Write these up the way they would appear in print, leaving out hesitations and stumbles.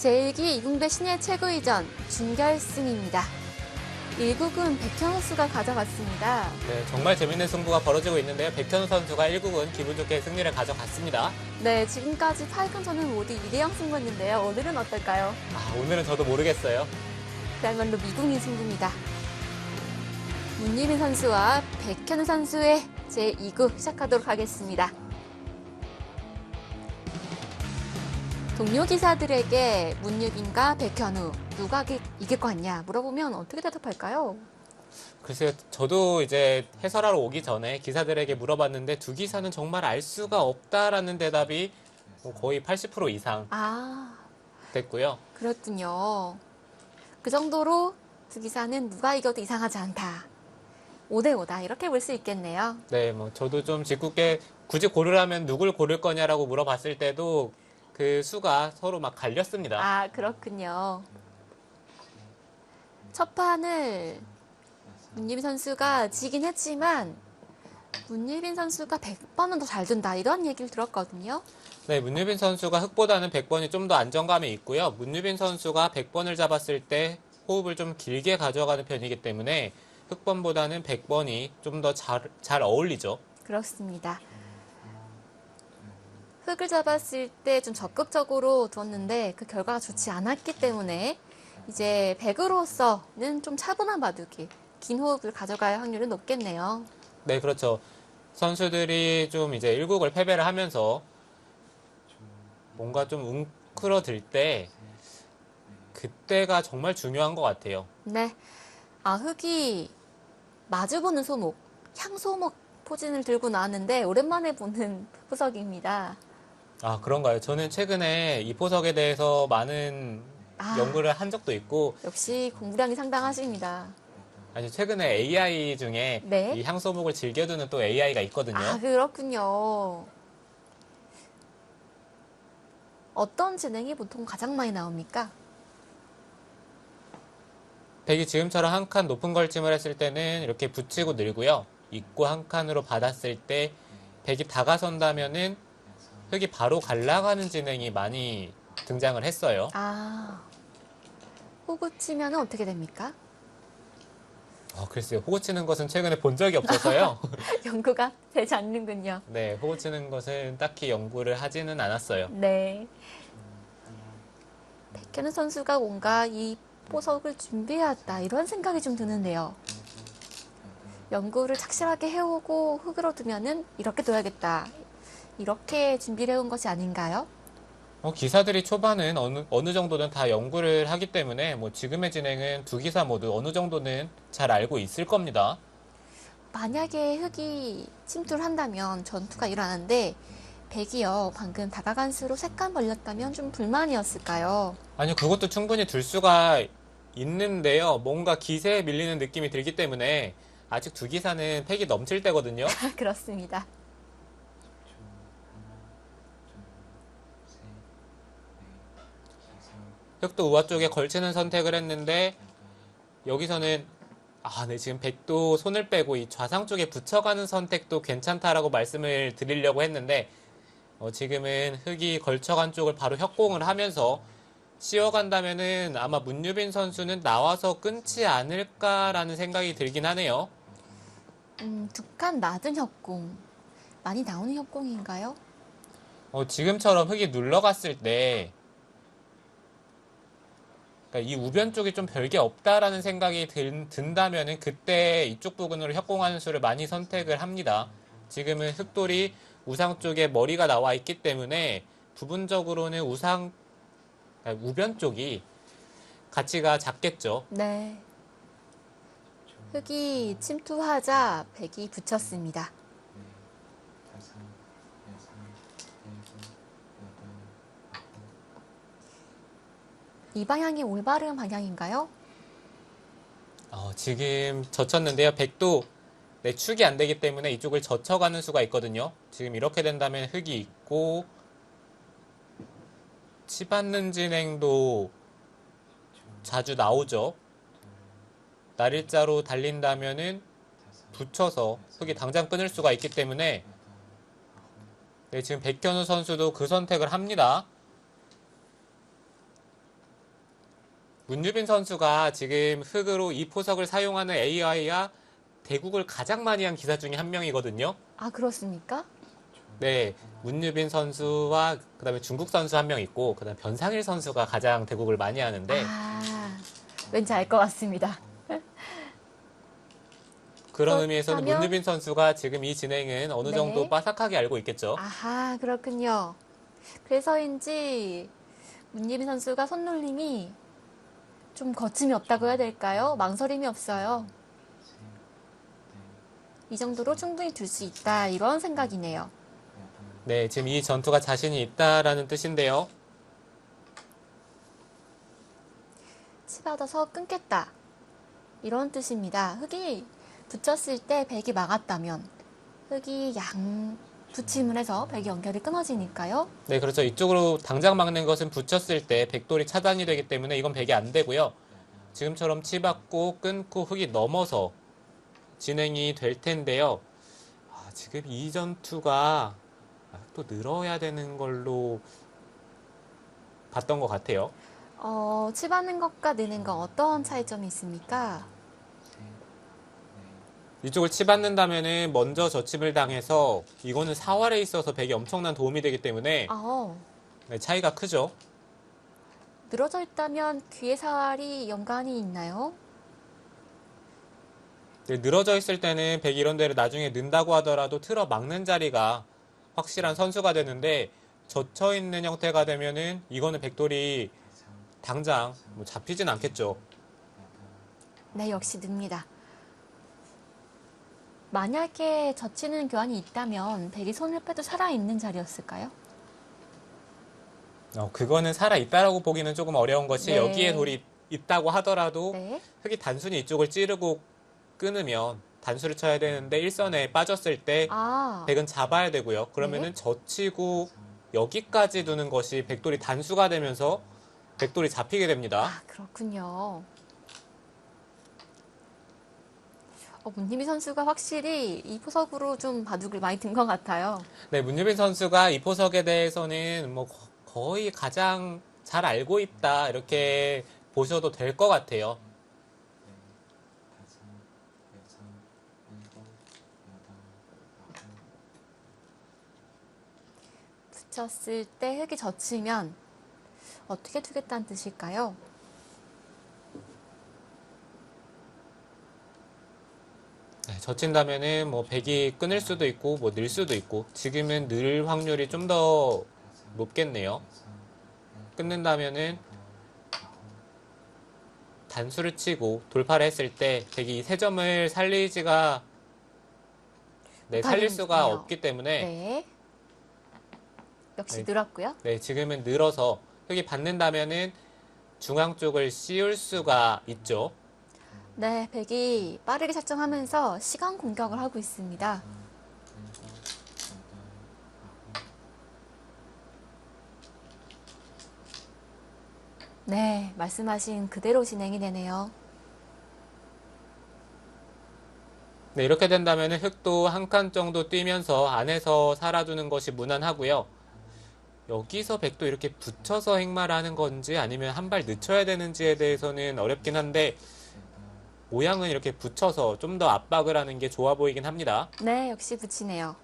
제1기 이군배 신예 최고위전 준결승입니다. 1국은 백현우 선수가 가져갔습니다. 네, 정말 재밌는 승부가 벌어지고 있는데요. 백현우 선수가 1국은 기분 좋게 승리를 가져갔습니다. 네, 지금까지 8강전은 모두 2대0 승부였는데요. 오늘은 어떨까요? 오늘은 저도 모르겠어요. 그야말로 미궁인 승부입니다. 문유빈 선수와 백현우 선수의 제2국 시작하도록 하겠습니다. 동료 기사들에게 문유빈과 백현우 누가 이길 것 같냐 물어보면 어떻게 대답할까요? 글쎄요, 저도 이제 해설하러 오기 전에 기사들에게 물어봤는데 두 기사는 정말 알 수가 없다라는 대답이 거의 80% 이상 됐고요. 그렇군요. 그 정도로 두 기사는 누가 이겨도 이상하지 않다. 5대5다 이렇게 볼 수 있겠네요. 네, 저도 좀 짓궂게 굳이 고르라면 누굴 고를 거냐라고 물어봤을 때도 그 수가 서로 막 갈렸습니다. 그렇군요. 첫 판을 문유빈 선수가 지긴 했지만 문유빈 선수가 100번은 더 잘 둔다 이런 얘기를 들었거든요. 네, 문유빈 선수가 흑보다는 100번이 좀 더 안정감이 있고요. 문유빈 선수가 100번을 잡았을 때 호흡을 좀 길게 가져가는 편이기 때문에 흑번보다는 100번이 좀 더 잘 어울리죠. 그렇습니다. 흑을 잡았을 때 좀 적극적으로 두었는데 그 결과가 좋지 않았기 때문에 이제 100으로서는 좀 차분한 바둑이 긴 호흡을 가져갈 확률은 높겠네요. 네, 그렇죠. 선수들이 좀 이제 1국을 패배를 하면서 뭔가 좀 웅크러들 때 그때가 정말 중요한 것 같아요. 네. 흑이 마주보는 소목, 향소목 포진을 들고 나왔는데 오랜만에 보는 포석입니다. 그런가요? 저는 최근에 이 포석에 대해서 많은 연구를 한 적도 있고 역시 공부량이 상당하십니다. 아니 최근에 AI 중에 네? 이 향소목을 즐겨두는 또 AI가 있거든요. 그렇군요. 어떤 진행이 보통 가장 많이 나옵니까? 백이 지금처럼 한 칸 높은 걸침을 했을 때는 이렇게 붙이고 늘고요. 입구 한 칸으로 받았을 때 백이 다가선다면은 흑이 바로 갈라가는 진행이 많이 등장을 했어요. 호구 치면 어떻게 됩니까? 글쎄요. 호구 치는 것은 최근에 본 적이 없어서요. 연구가 되지 않는군요. 네, 호구 치는 것은 딱히 연구를 하지는 않았어요. 네. 백현우 선수가 뭔가 이 포석을 준비해왔다 이런 생각이 좀 드는데요. 연구를 착실하게 해오고 흑으로 두면은 이렇게 둬야겠다. 이렇게 준비를 해온 것이 아닌가요? 기사들이 초반은 어느 정도는 다 연구를 하기 때문에 지금의 진행은 두 기사 모두 어느 정도는 잘 알고 있을 겁니다. 만약에 흑이 침투를 한다면 전투가 일어나는데 백이요 방금 다가간 수로 3칸 벌렸다면 좀 불만이었을까요? 아니요, 그것도 충분히 둘 수가 있는데요. 뭔가 기세에 밀리는 느낌이 들기 때문에 아직 두 기사는 팩이 넘칠 때거든요. 그렇습니다. 흑도 우아 쪽에 걸치는 선택을 했는데 여기서는 네, 지금 백도 손을 빼고 이 좌상 쪽에 붙여가는 선택도 괜찮다라고 말씀을 드리려고 했는데 지금은 흑이 걸쳐간 쪽을 바로 협공을 하면서 씌워간다면은 아마 문유빈 선수는 나와서 끊지 않을까라는 생각이 들긴 하네요. 2칸 낮은 협공. 많이 나오는 협공인가요? 지금처럼 흑이 눌러갔을 때 그러니까 이 우변 쪽이 좀 별게 없다라는 생각이 든다면은 그때 이쪽 부분으로 협공하는 수를 많이 선택을 합니다. 지금은 흑돌이 우상 쪽에 머리가 나와 있기 때문에 부분적으로는 우변 쪽이 가치가 작겠죠. 네. 흑이 침투하자 백이 붙였습니다. 이 방향이 올바른 방향인가요? 지금 젖혔는데요. 백도 축이 안 되기 때문에 이쪽을 젖혀가는 수가 있거든요. 지금 이렇게 된다면 흑이 있고 치받는 진행도 자주 나오죠. 날일자로 달린다면은 붙여서 흑이 당장 끊을 수가 있기 때문에 네, 지금 백현우 선수도 그 선택을 합니다. 문유빈 선수가 지금 흑으로 이 포석을 사용하는 AI와 대국을 가장 많이 한 기사 중에 한 명이거든요. 아, 그렇습니까? 네, 문유빈 선수와 그다음에 중국 선수 한 명 있고 그다음 변상일 선수가 가장 대국을 많이 하는데 아, 왠지 알 것 같습니다. 그런 의미에서는 그렇다면 문유빈 선수가 지금 이 진행은 어느 정도 네. 빠삭하게 알고 있겠죠. 아하, 그렇군요. 그래서인지 문예빈 선수가 손놀림이 좀 거침이 없다고 해야 될까요? 망설임이 없어요. 이 정도로 충분히 둘 수 있다, 이런 생각이네요. 네, 지금 이 전투가 자신이 있다라는 뜻인데요. 치받아서 끊겠다, 이런 뜻입니다. 흑이 붙였을 때 백이 막았다면 흑이 양 붙임을 해서 백의 연결이 끊어지니까요. 네, 그렇죠. 이쪽으로 당장 막는 것은 붙였을 때 백돌이 차단이 되기 때문에 이건 백이 안 되고요. 지금처럼 치받고 끊고 흑이 넘어서 진행이 될 텐데요. 지금 이 전투가 또 늘어야 되는 걸로 봤던 것 같아요. 치받는 것과 느는 건 어떤 차이점이 있습니까? 이쪽을 치받는다면은 먼저 저침을 당해서 이거는 사활에 있어서 백이 엄청난 도움이 되기 때문에 네, 차이가 크죠. 늘어져 있다면 귀의 사활이 연관이 있나요? 네, 늘어져 있을 때는 백이 이런 데를 나중에 는다고 하더라도 틀어 막는 자리가 확실한 선수가 되는데 젖혀 있는 형태가 되면은 이거는 백돌이 당장 뭐 잡히진 않겠죠. 네, 역시 늡니다. 만약에 젖히는 교환이 있다면 백이 손을 빼도 살아있는 자리였을까요? 그거는 살아있다라고 보기는 조금 어려운 것이 네. 여기에 돌이 있다고 하더라도 네. 흑이 단순히 이쪽을 찌르고 끊으면 단수를 쳐야 되는데 일선에 빠졌을 때 백은 잡아야 되고요. 그러면은 젖히고 여기까지 두는 것이 백돌이 단수가 되면서 백돌이 잡히게 됩니다. 아, 그렇군요. 문희미 선수가 확실히 이 포석으로 좀 바둑을 많이 든 것 같아요. 네, 문유빈 선수가 이 포석에 대해서는 뭐 거의 가장 잘 알고 있다 이렇게 보셔도 될 것 같아요. 붙였을 때 흙이 젖히면 어떻게 두겠다는 뜻일까요? 네, 젖힌다면은 뭐 백이 끊을 수도 있고 뭐 늘 수도 있고 지금은 늘 확률이 좀 더 높겠네요. 끊는다면은 단수를 치고 돌파를 했을 때 백이 세 점을 살리지가 살릴 수가 못하겠네요. 없기 때문에 네. 역시 네. 늘었고요. 네, 지금은 늘어서 흙이 받는다면은 중앙 쪽을 씌울 수가 있죠. 네, 백이 빠르게 작정하면서 시간 공격을 하고 있습니다. 네, 말씀하신 그대로 진행이 되네요. 네, 이렇게 된다면은 흙도 한 칸 정도 뛰면서 안에서 살아두는 것이 무난하고요. 여기서 백도 이렇게 붙여서 행마를 하는 건지 아니면 한 발 늦춰야 되는지에 대해서는 어렵긴 한데 모양은 이렇게 붙여서 좀 더 압박을 하는 게 좋아 보이긴 합니다. 네, 역시 붙이네요.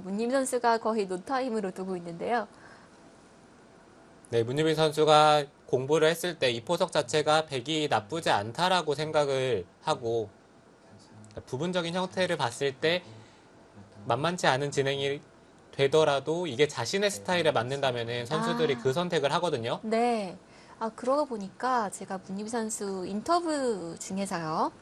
문님 선수가 거의 노타임으로 두고 있는데요. 네, 문유빈 선수가 공부를 했을 때 이 포석 자체가 백이 나쁘지 않다라고 생각을 하고 부분적인 형태를 봤을 때 만만치 않은 진행이 되더라도 이게 자신의 스타일에 맞는다면 선수들이 그 선택을 하거든요. 네. 그러고 보니까 제가 문희비 선수 인터뷰 중에서요.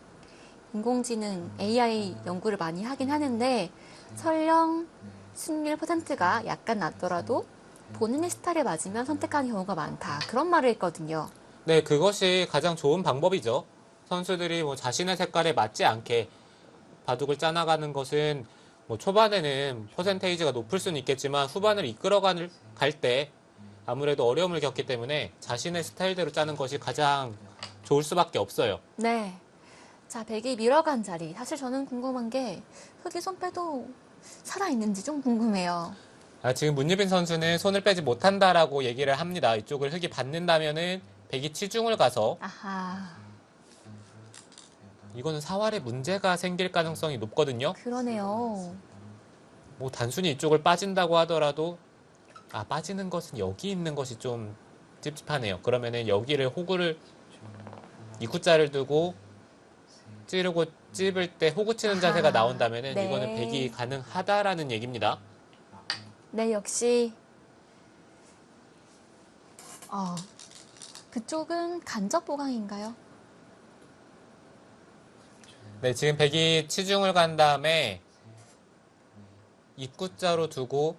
인공지능 AI 연구를 많이 하긴 하는데 설령 승률 퍼센트가 약간 낮더라도 본인의 스타일에 맞으면 선택하는 경우가 많다. 그런 말을 했거든요. 네, 그것이 가장 좋은 방법이죠. 선수들이 뭐 자신의 색깔에 맞지 않게 바둑을 짜나가는 것은 뭐 초반에는 퍼센테이지가 높을 수는 있겠지만 후반을 이끌어갈 때 아무래도 어려움을 겪기 때문에 자신의 스타일대로 짜는 것이 가장 좋을 수밖에 없어요. 네. 자, 백이 밀어간 자리. 사실 저는 궁금한 게 흑이 손 빼도 살아있는지 좀 궁금해요. 지금 문유빈 선수는 손을 빼지 못한다라고 얘기를 합니다. 이쪽을 흙이 받는다면은 백이 치중을 가서 아하, 이거는 사활에 문제가 생길 가능성이 높거든요. 그러네요. 뭐 단순히 이쪽을 빠진다고 하더라도 빠지는 것은 여기 있는 것이 좀 찝찝하네요. 그러면은 여기를 호구를 입구자를 두고 찌르고 찝을 때 호구 치는 자세가 아하, 나온다면은 네. 이거는 백이 가능하다라는 얘기입니다. 네, 역시 그쪽은 간접 보강인가요? 네, 지금 백이 치중을 간 다음에 입구자로 두고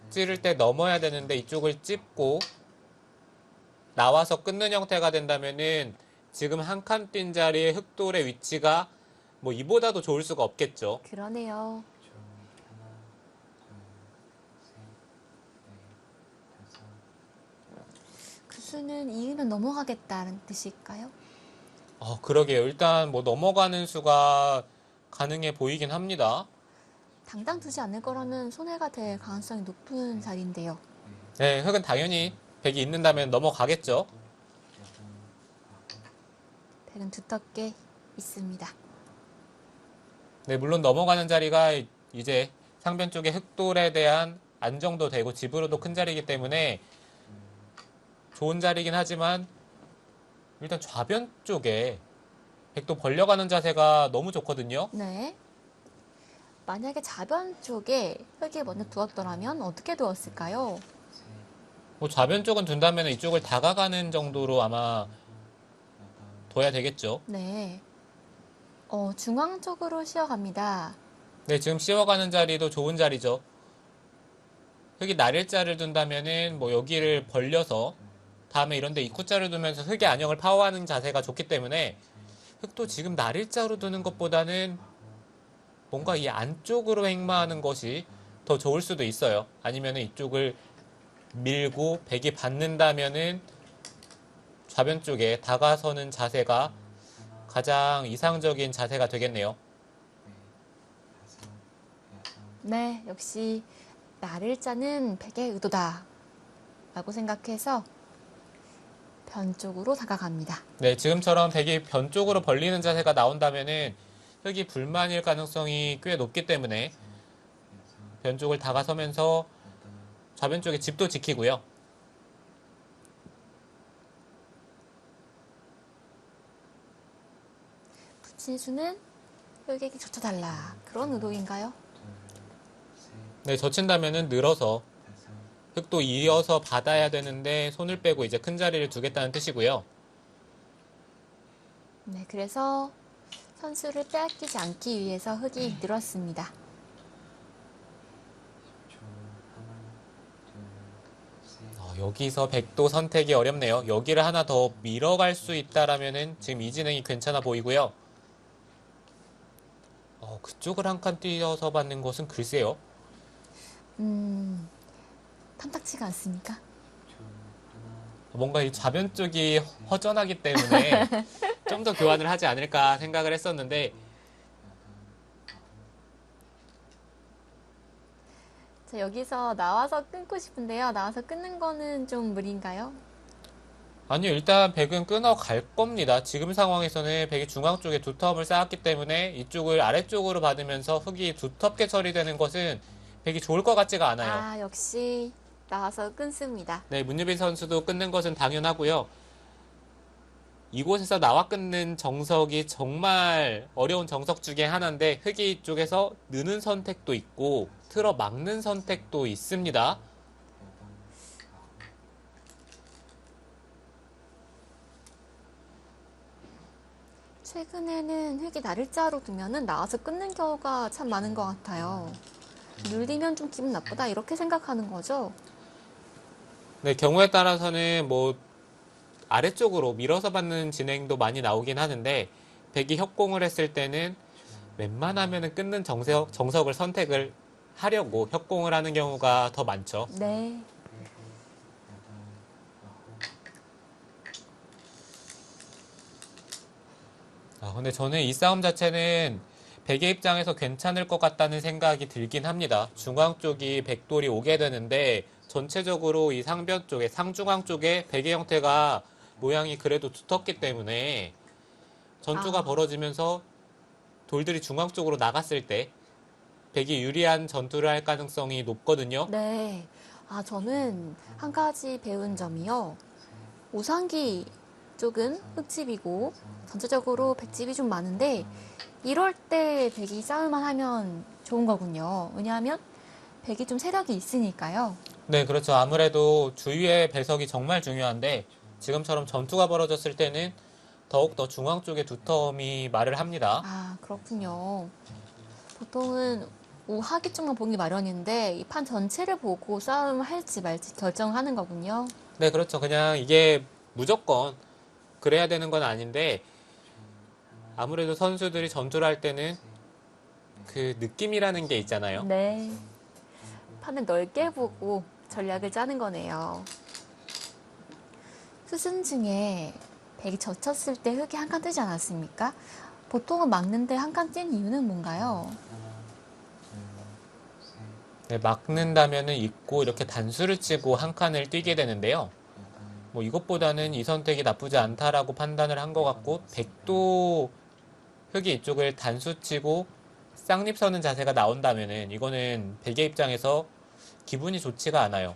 찌를 때 넘어야 되는데 이쪽을 찝고 나와서 끊는 형태가 된다면은 지금 한 칸 뛴 자리에 흑돌의 위치가 뭐 이보다도 좋을 수가 없겠죠. 그러네요. 그 수는 이으면 넘어가겠다는 뜻일까요? 그러게요. 일단 뭐 넘어가는 수가 가능해 보이긴 합니다. 당장 두지 않을 거라면 손해가 될 가능성이 높은 자리인데요. 네, 흑은 당연히 백이 있는다면 넘어가겠죠. 백은 두텁게 있습니다. 네, 물론 넘어가는 자리가 이제 상변 쪽에 흑돌에 대한 안정도 되고 집으로도 큰 자리이기 때문에 좋은 자리이긴 하지만 일단 좌변 쪽에 백도 벌려가는 자세가 너무 좋거든요. 네. 만약에 좌변 쪽에 흙이 먼저 두었더라면 어떻게 두었을까요? 뭐 좌변 쪽은 둔다면 이쪽을 다가가는 정도로 아마 둬야 되겠죠. 네. 중앙 쪽으로 쉬어갑니다. 네, 지금 씌워가는 자리도 좋은 자리죠. 흙이 날일자를 둔다면은 뭐 여기를 벌려서 다음에 이런데 입구자를 두면서 흙의 안형을 파워하는 자세가 좋기 때문에 흙도 지금 날일자로 두는 것보다는 뭔가 이 안쪽으로 행마하는 것이 더 좋을 수도 있어요. 아니면은 이쪽을 밀고 백이 받는다면은 좌변 쪽에 다가서는 자세가 가장 이상적인 자세가 되겠네요. 네, 역시 날일자는 백의 의도다 라고 생각해서 변 쪽으로 다가갑니다. 네, 지금처럼 백이 변 쪽으로 벌리는 자세가 나온다면은 흙이 불만일 가능성이 꽤 높기 때문에 변 쪽을 다가서면서 좌변 쪽에 집도 지키고요. 붙인 수는 흙에게 젖혀달라 그런 의도인가요? 네, 젖힌다면은 늘어서 흙도 이어서 받아야 되는데 손을 빼고 이제 큰 자리를 두겠다는 뜻이고요. 네, 그래서 선수를 빼앗기지 않기 위해서 흙이 늘었습니다. 여기서 백도 선택이 어렵네요. 여기를 하나 더 밀어갈 수 있다라면은 지금 이 진행이 괜찮아 보이고요. 그쪽을 한 칸 뛰어서 받는 것은 글쎄요. 탐탁치가 않습니까? 뭔가 이 좌변 쪽이 허전하기 때문에 좀 더 교환을 하지 않을까 생각을 했었는데 자, 여기서 나와서 끊고 싶은데요. 나와서 끊는 거는 좀 무리인가요? 아니요, 일단 백은 끊어갈 겁니다. 지금 상황에서는 백이 중앙 쪽에 두텁을 쌓았기 때문에 이쪽을 아래쪽으로 받으면서 흙이 두텁게 처리되는 것은 백이 좋을 것 같지가 않아요. 역시 나와서 끊습니다. 네, 문유빈 선수도 끊는 것은 당연하고요. 이곳에서 나와 끊는 정석이 정말 어려운 정석 중에 하나인데 흙이 쪽에서 느는 선택도 있고 틀어 막는 선택도 있습니다. 최근에는 흙이 날일자로 두면은 나와서 끊는 경우가 참 많은 것 같아요. 눌리면 좀 기분 나쁘다 이렇게 생각하는 거죠. 네, 경우에 따라서는 뭐 아래쪽으로 밀어서 받는 진행도 많이 나오긴 하는데 백이 협공을 했을 때는 웬만하면 끊는 정석을 선택을 하려고 협공을 하는 경우가 더 많죠. 네. 근데 저는 이 싸움 자체는 백의 입장에서 괜찮을 것 같다는 생각이 들긴 합니다. 중앙 쪽이 백돌이 오게 되는데 전체적으로 이 상변 쪽에 상중앙 쪽에 백의 형태가 모양이 그래도 두텁기 때문에 전투가 아, 벌어지면서 돌들이 중앙 쪽으로 나갔을 때 백이 유리한 전투를 할 가능성이 높거든요. 네. 아, 저는 한 가지 배운 점이요. 오상기 쪽은 흙집이고 전체적으로 백집이 좀 많은데 이럴 때 백이 싸움만 하면 좋은 거군요. 왜냐하면 백이 좀 세력이 있으니까요. 네, 그렇죠. 아무래도 주위의 배석이 정말 중요한데 지금처럼 전투가 벌어졌을 때는 더욱더 중앙 쪽의 두터움이 말을 합니다. 아, 그렇군요. 보통은 우하기 쪽만 보기 마련인데 이 판 전체를 보고 싸움을 할지 말지 결정하는 거군요. 네, 그렇죠. 그냥 이게 무조건 그래야 되는 건 아닌데 아무래도 선수들이 전투를 할 때는 그 느낌이라는 게 있잖아요. 네. 판을 넓게 보고 전략을 짜는 거네요. 수순 중에 백이 젖혔을 때 흙이 한 칸 뜨지 않았습니까? 보통은 막는데 한 칸 뛴 이유는 뭔가요? 네, 막는다면은 있고 이렇게 단수를 치고 한 칸을 뛰게 되는데요. 뭐 이것보다는 이 선택이 나쁘지 않다라고 판단을 한 것 같고 백도 흙이 이쪽을 단수 치고 쌍립 서는 자세가 나온다면은 이거는 백의 입장에서 기분이 좋지가 않아요.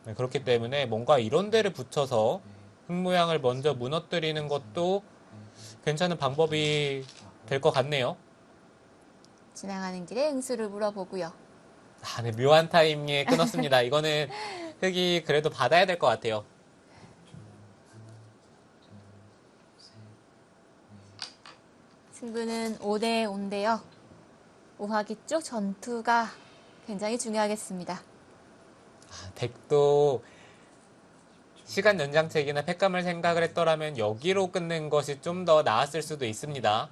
네, 그렇기 때문에 뭔가 이런 데를 붙여서 흙 모양을 먼저 무너뜨리는 것도 괜찮은 방법이 될 것 같네요. 지나가는 길에 응수를 물어보고요. 아, 네, 묘한 타이밍에 끊었습니다. 이거는 흙이 그래도 받아야 될 것 같아요. 승부는 5대 5인데요. 오하기 쪽 전투가 굉장히 중요하겠습니다. 백도 시간 연장책이나 팩감을 생각을 했더라면 여기로 끊는 것이 좀 더 나았을 수도 있습니다.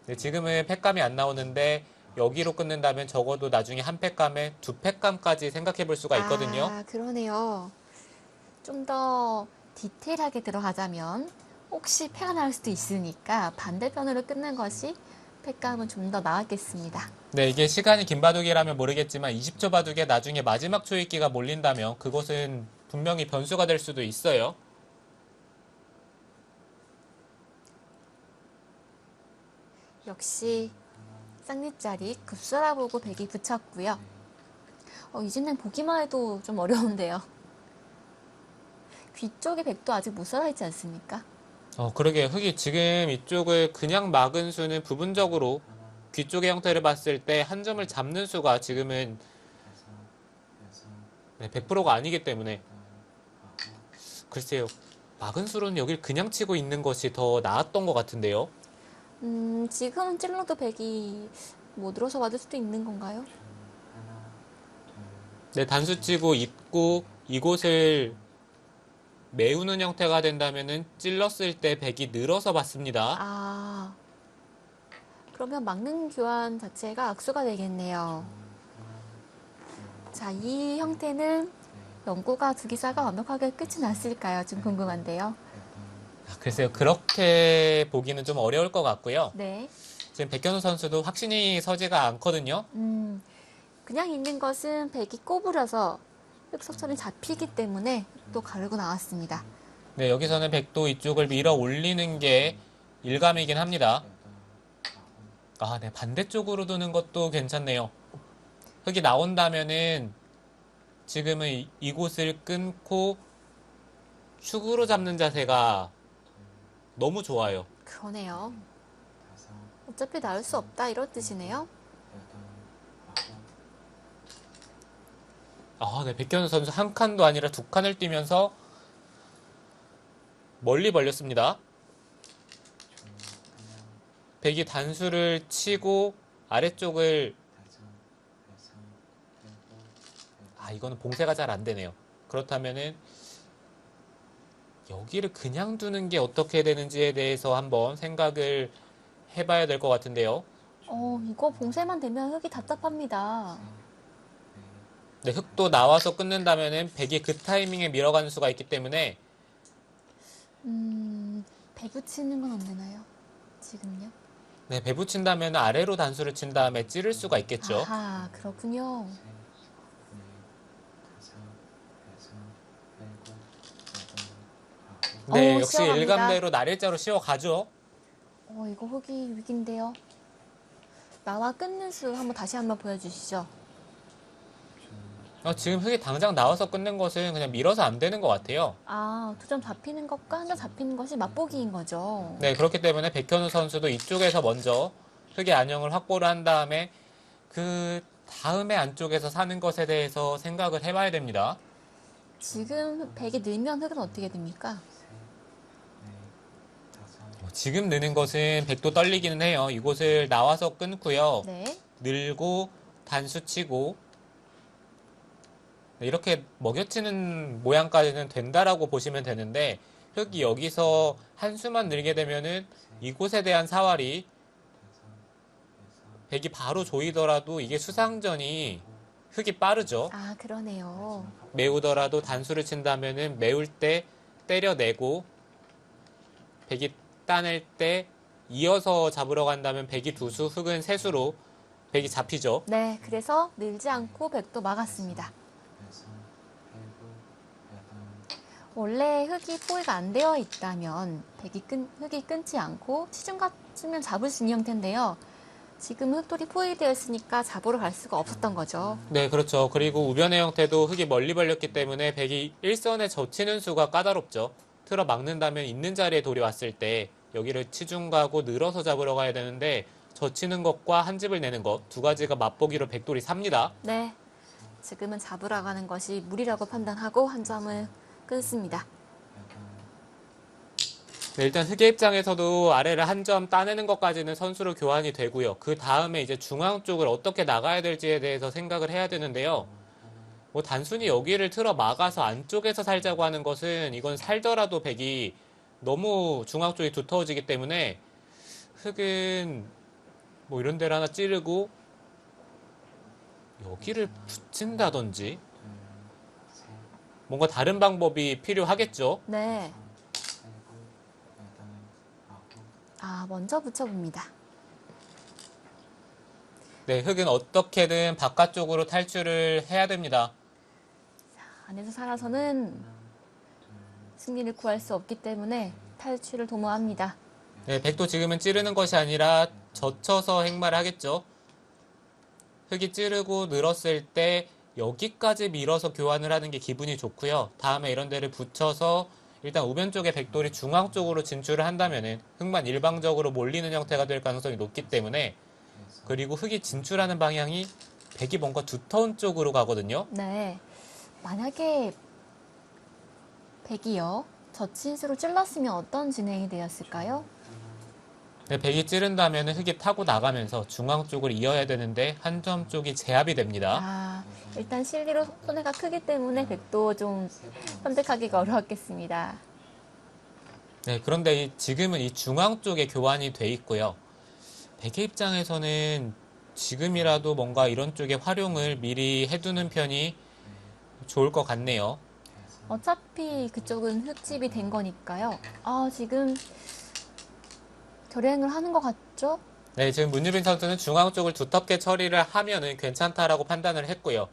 근데 지금은 팩감이 안 나오는데 여기로 끊는다면 적어도 나중에 한 팩감에 두 팩감까지 생각해 볼 수가 있거든요. 아, 그러네요. 좀 더 디테일하게 들어가자면 혹시 패가 나올 수도 있으니까 반대편으로 끊는 것이 팩감은 좀 더 나았겠습니다. 네, 이게 시간이 긴 바둑이라면 모르겠지만 20초 바둑에 나중에 마지막 초읽기가 몰린다면 그것은 분명히 변수가 될 수도 있어요. 역시 쌍립자리 급수라 보고 백이 붙였고요. 이제는 보기만 해도 좀 어려운데요. 귀 쪽에 백도 아직 못 살아있지 않습니까? 그러게 흙이 지금 이쪽을 그냥 막은 수는 부분적으로 귀 쪽의 형태를 봤을 때 한 점을 잡는 수가 지금은 100%가 아니기 때문에 글쎄요. 막은 수로는 여길 그냥 치고 있는 것이 더 나았던 것 같은데요. 지금은 찔러도 백이 못 들어서 받을 수도 있는 건가요? 네, 단수 치고 입구 이곳을 메우는 형태가 된다면은 찔렀을 때 백이 늘어서 받습니다. 아, 그러면 막는 교환 자체가 악수가 되겠네요. 자, 이 형태는 연구가 두 기사가 완벽하게 끝이 났을까요? 좀 궁금한데요. 글쎄요. 그렇게 보기는 좀 어려울 것 같고요. 네. 지금 백현우 선수도 확신이 서지가 않거든요. 그냥 있는 것은 백이 꼬부려서 흑석천이 잡히기 때문에 또 가르고 나왔습니다. 네, 여기서는 백도 이쪽을 밀어 올리는 게 일감이긴 합니다. 아, 네, 반대쪽으로 두는 것도 괜찮네요. 흙이 나온다면은 지금은 이곳을 끊고 축으로 잡는 자세가 너무 좋아요. 그러네요. 어차피 나올 수 없다 이런 뜻이네요. 아, 네, 백현우 선수 한 칸도 아니라 두 칸을 뛰면서 멀리 벌렸습니다. 백이 단수를 치고 아래쪽을 이거는 봉쇄가 잘 안 되네요. 그렇다면은 여기를 그냥 두는 게 어떻게 되는지에 대해서 한번 생각을 해봐야 될 것 같은데요. 이거 봉쇄만 되면 흙이 답답합니다. 네, 흙도 나와서 끊는다면은 백이 그 타이밍에 밀어가는 수가 있기 때문에 배 붙이는 건 안 되나요? 지금요? 네, 배부 친다면 아래로 단수를 친 다음에 찌를 수가 있겠죠. 아하, 그렇군요. 네, 역시 쉬어갑니다. 일감대로 날일자로 쉬어가죠. 이거 흙이 위기인데요. 나와 끊는 수 다시 한번 보여주시죠. 지금 흙이 당장 나와서 끊는 것은 그냥 밀어서 안 되는 것 같아요. 아, 2점 잡히는 것과 1점 잡히는 것이 맛보기인 거죠. 네, 그렇기 때문에 백현우 선수도 이쪽에서 먼저 흙의 안형을 확보를 한 다음에 그 다음에 안쪽에서 사는 것에 대해서 생각을 해봐야 됩니다. 지금 백이 늘면 흙은 어떻게 됩니까? 지금 느는 것은 백도 떨리기는 해요. 이곳을 나와서 끊고요. 네. 늘고 단수 치고 네, 이렇게 먹여치는 모양까지는 된다라고 보시면 되는데 흙이 여기서 한 수만 늘게 되면은 이곳에 대한 사활이 백이 바로 조이더라도 이게 수상전이 흙이 빠르죠. 아, 그러네요. 메우더라도 단수를 친다면은 메울 때 때려내고 백이 따낼 때 이어서 잡으러 간다면 백이 두 수, 흙은 세 수로 백이 잡히죠. 네, 그래서 늘지 않고 백도 막았습니다. 원래 흙이 포위가 안 되어 있다면 흙이 끊지 않고 치중 같으면 잡을 수 있는 형태인데요. 지금 흙돌이 포위되어 있으니까 잡으러 갈 수가 없었던 거죠. 네, 그렇죠. 그리고 우변의 형태도 흙이 멀리 벌렸기 때문에 백이 일선에 젖히는 수가 까다롭죠. 틀어 막는다면 있는 자리에 돌이 왔을 때 여기를 치중 가고 늘어서 잡으러 가야 되는데 젖히는 것과 한 집을 내는 것 두 가지가 맛보기로 백돌이 삽니다. 네, 지금은 잡으러 가는 것이 무리라고 판단하고 한 점을 끊습니다. 네, 일단 흑의 입장에서도 아래를 한 점 따내는 것까지는 선수로 교환이 되고요. 그 다음에 이제 중앙 쪽을 어떻게 나가야 될지에 대해서 생각을 해야 되는데요. 뭐 단순히 여기를 틀어 막아서 안쪽에서 살자고 하는 것은 이건 살더라도 백이 너무 중앙 쪽이 두터워지기 때문에 흑은 뭐 이런 데를 하나 찌르고 여기를 붙인다든지 뭔가 다른 방법이 필요하겠죠. 네. 아, 먼저 붙여봅니다. 네, 흑은 어떻게든 바깥쪽으로 탈출을 해야 됩니다. 안에서 살아서는 승리를 구할 수 없기 때문에 탈출을 도모합니다. 네, 백도 지금은 찌르는 것이 아니라 젖혀서 행마를 하겠죠. 흑이 찌르고 늘었을 때 여기까지 밀어서 교환을 하는 게 기분이 좋고요. 다음에 이런 데를 붙여서 일단 우변 쪽에 백돌이 중앙 쪽으로 진출을 한다면은 흑만 일방적으로 몰리는 형태가 될 가능성이 높기 때문에 그리고 흑이 진출하는 방향이 백이 뭔가 두터운 쪽으로 가거든요. 네. 만약에 백이요. 젖힌수로 찔렀으면 어떤 진행이 되었을까요? 네, 백이 찌른다면 흑이 타고 나가면서 중앙 쪽을 이어야 되는데 한 점 쪽이 제압이 됩니다. 아, 일단 실리로 손해가 크기 때문에 백도 좀 선택하기가 어려웠겠습니다. 네, 그런데 지금은 이 중앙 쪽에 교환이 돼 있고요. 백의 입장에서는 지금이라도 뭔가 이런 쪽에 활용을 미리 해두는 편이 좋을 것 같네요. 어차피 그쪽은 흙집이 된 거니까요. 아, 지금 결행을 하는 것 같죠? 네, 지금 문유빈 선수는 중앙 쪽을 두텁게 처리를 하면은 괜찮다라고 판단을 했고요.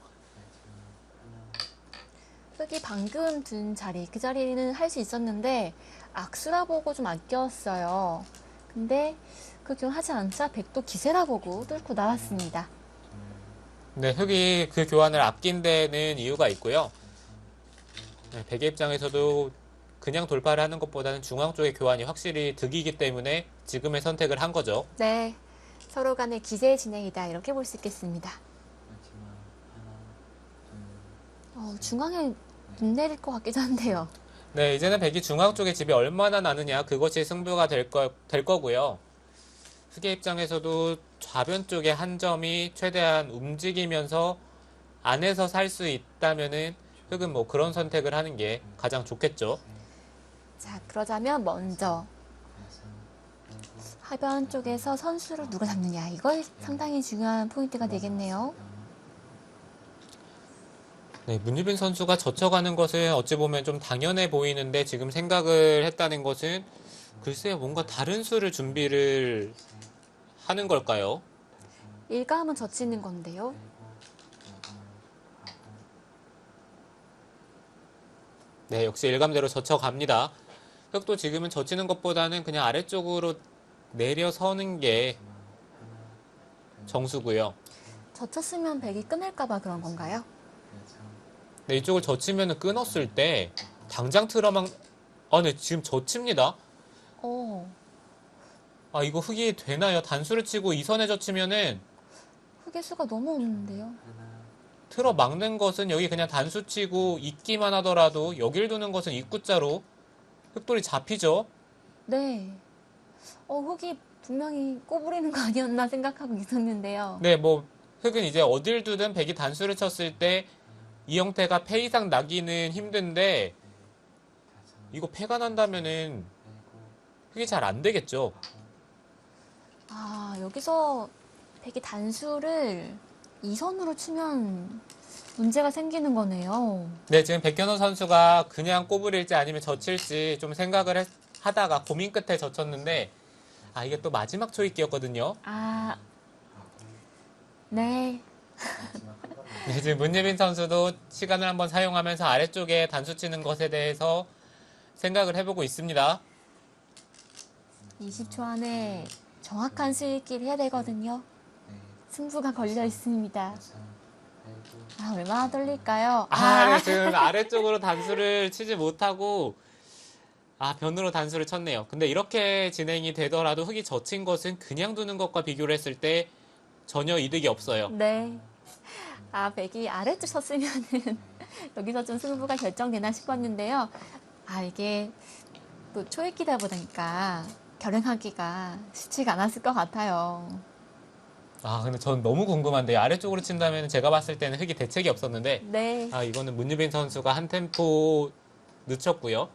흙이 방금 둔 자리, 그 자리는 할 수 있었는데 악수라 보고 좀 아꼈어요. 근데 그 교환 하지 않자 백도 기세라 보고 뚫고 나왔습니다. 네, 흑이 그 교환을 아낀 데는 이유가 있고요. 네, 백의 입장에서도 그냥 돌파를 하는 것보다는 중앙 쪽의 교환이 확실히 득이기 때문에 지금의 선택을 한 거죠. 네, 서로 간의 기세 진행이다 이렇게 볼 수 있겠습니다. 중앙에 눈 내릴 것 같기도 한데요. 네, 이제는 백이 중앙 쪽에 집이 얼마나 나느냐 그것이 승부가 될 거고요. 흑의 입장에서도 좌변 쪽에 한 점이 최대한 움직이면서 안에서 살 수 있다면은 흑은 뭐 그런 선택을 하는 게 가장 좋겠죠. 자, 그러자면 먼저 하변 쪽에서 선수를 누가 잡느냐 이걸 상당히 중요한 포인트가 되겠네요. 네, 문유빈 선수가 젖혀가는 것은 어찌 보면 좀 당연해 보이는데 지금 생각을 했다는 것은 글쎄요, 뭔가 다른 수를 준비를 하는 걸까요? 일감은 젖히는 건데요. 네, 역시 일감대로 젖혀갑니다. 흙도 지금은 젖히는 것보다는 그냥 아래쪽으로 내려서는 게 정수고요. 젖혔으면 백이 끊을까봐 그런 건가요? 네, 이쪽을 젖히면 끊었을 때 당장 틀어막 네, 지금 젖힙니다. 어, 이거 흙이 되나요? 단수를 치고 이 선에 젖히면은 흙의 수가 너무 없는데요. 틀어 막는 것은 여기 그냥 단수 치고 있기만 하더라도 여길 두는 것은 입구자로 흙돌이 잡히죠. 네. 흙이 분명히 꼬부리는 거 아니었나 생각하고 있었는데요. 네, 뭐 흙은 이제 어딜 두든 백이 단수를 쳤을 때 이 형태가 패 이상 나기는 힘든데 이거 패가 난다면은 흙이 잘 안 되겠죠. 여기서 백이 단수를 2선으로 치면 문제가 생기는 거네요. 네, 지금 백현우 선수가 그냥 꼬부릴지 아니면 젖힐지 좀 생각을 하다가 고민 끝에 젖혔는데 이게 또 마지막 초입기였거든요. 네. 네, 지금 문예빈 선수도 시간을 한번 사용하면서 아래쪽에 단수 치는 것에 대해서 생각을 해보고 있습니다. 20초 안에 정확한 수익기를 해야 되거든요. 승부가 걸려 있습니다. 얼마나 떨릴까요? 네, 지금 아래쪽으로 단수를 치지 못하고 변으로 단수를 쳤네요. 근데 이렇게 진행이 되더라도 흙이 젖힌 것은 그냥 두는 것과 비교를 했을 때 전혀 이득이 없어요. 네. 백이 아래쪽 쳤으면은 여기서 좀 승부가 결정되나 싶었는데요. 이게 또 초읽기다 보니까 결행하기가 쉽지가 않았을 것 같아요. 근데 전 너무 궁금한데 아래쪽으로 친다면 제가 봤을 때는 흙이 대책이 없었는데 네. 이거는 문유빈 선수가 한 템포 늦췄고요.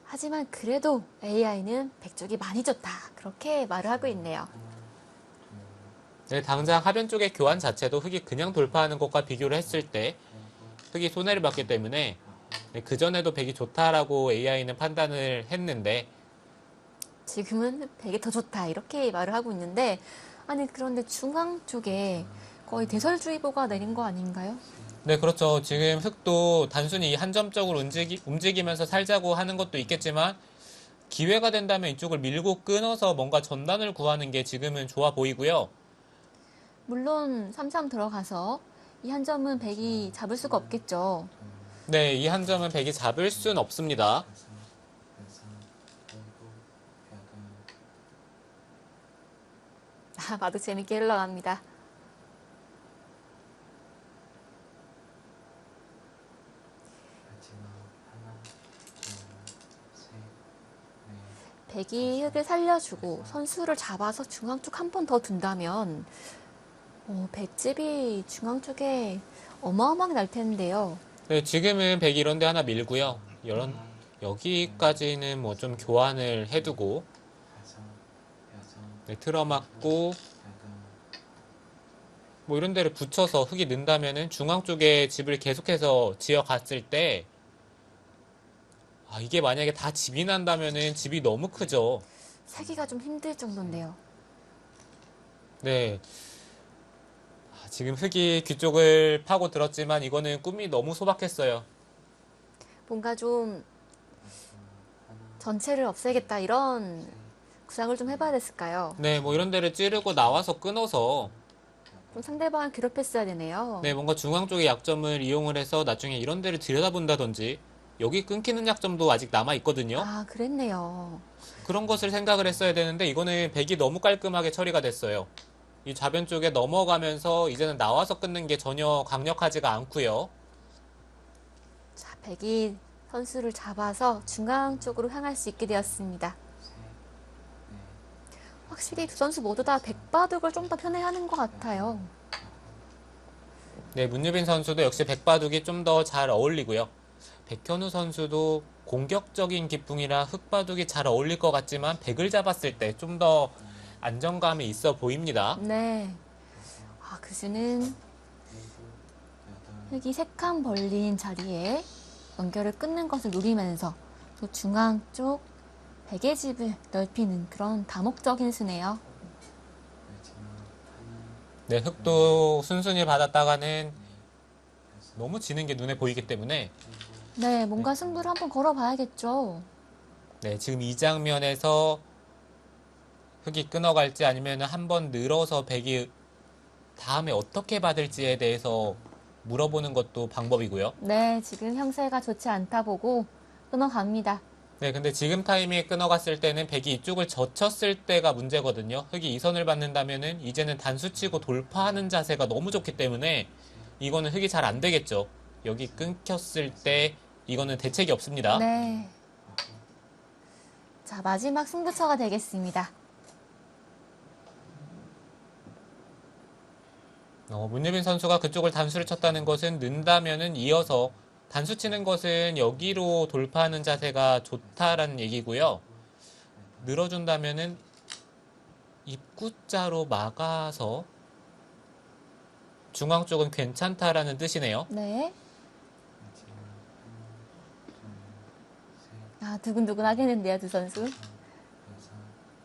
하지만 그래도 AI는 백쪽이 많이 좋다. 그렇게 말을 하고 있네요. 네, 당장 하변 쪽의 교환 자체도 흙이 그냥 돌파하는 것과 비교를 했을 때 흙이 손해를 봤기 때문에 그전에도 백이 좋다라고 AI는 판단을 했는데 지금은 백이 더 좋다. 이렇게 말을 하고 있는데 그런데 중앙 쪽에 거의 대설주의보가 내린 거 아닌가요? 네, 그렇죠. 지금 흙도 단순히 한점적으로 움직이면서 살자고 하는 것도 있겠지만 기회가 된다면 이쪽을 밀고 끊어서 뭔가 전단을 구하는 게 지금은 좋아 보이고요. 물론 3점 들어가서 이 한 점은 백이 잡을 수가 없겠죠. 네, 이 한 점은 백이 잡을 순 없습니다. 봐도 재밌게 흘러갑니다. 백이 흙을 살려주고 선수를 잡아서 중앙 쪽 한 번 더 둔다면 백집이 중앙 쪽에 어마어마하게 날 텐데요. 네, 지금은 백이 이런 데 하나 밀고요. 여기까지는 뭐 좀 교환을 해두고 네, 틀어막고 뭐 이런 데를 붙여서 흙이 는다면은 중앙 쪽에 집을 계속해서 지어갔을 때 이게 만약에 다 집이 난다면은 집이 너무 크죠. 세기가 좀 힘들 정도인데요. 네. 지금 흙이 귀 쪽을 파고 들었지만 이거는 꿈이 너무 소박했어요. 뭔가 좀 전체를 없애겠다 이런 구상을 좀 해봐야 됐을까요? 네, 뭐 이런 데를 찌르고 나와서 끊어서 좀 상대방을 괴롭혔어야 되네요. 네, 뭔가 중앙 쪽의 약점을 이용을 해서 나중에 이런 데를 들여다본다든지 여기 끊기는 약점도 아직 남아 있거든요. 그랬네요. 그런 것을 생각을 했어야 되는데 이거는 백이 너무 깔끔하게 처리가 됐어요. 이 좌변 쪽에 넘어가면서 이제는 나와서 끊는 게 전혀 강력하지가 않고요. 자, 백이 선수를 잡아서 중앙 쪽으로 향할 수 있게 되었습니다. 확실히 두 선수 모두 다 백바둑을 좀 더 편애하는 것 같아요. 네, 문유빈 선수도 역시 백바둑이 좀 더 잘 어울리고요. 백현우 선수도 공격적인 기풍이라 흙바둑이 잘 어울릴 것 같지만 백을 잡았을 때 좀 더 안정감이 있어 보입니다. 네. 그수는 흙이 3칸 벌린 자리에 연결을 끊는 것을 노리면서 또 중앙 쪽 백의 집을 넓히는 그런 다목적인 수네요. 네, 흙도 순순히 받았다가는 너무 지는 게 눈에 보이기 때문에 네, 뭔가 승부를 한번 걸어봐야겠죠. 네, 지금 이 장면에서 흙이 끊어갈지 아니면 한번 늘어서 백이 다음에 어떻게 받을지에 대해서 물어보는 것도 방법이고요. 네, 지금 형세가 좋지 않다 보고 끊어갑니다. 네, 근데 지금 타이밍에 끊어갔을 때는 백이 이쪽을 젖혔을 때가 문제거든요. 흙이 이 선을 받는다면은 이제는 단수치고 돌파하는 자세가 너무 좋기 때문에 이거는 흙이 잘 안 되겠죠. 여기 끊겼을 때 이거는 대책이 없습니다. 네. 자, 마지막 승부처가 되겠습니다. 문예빈 선수가 그쪽을 단수를 쳤다는 것은 는다면은 이어서 단수 치는 것은 여기로 돌파하는 자세가 좋다라는 얘기고요. 늘어준다면은 입구자로 막아서 중앙 쪽은 괜찮다라는 뜻이네요. 네. 아, 두근두근 하겠는데요, 두 선수.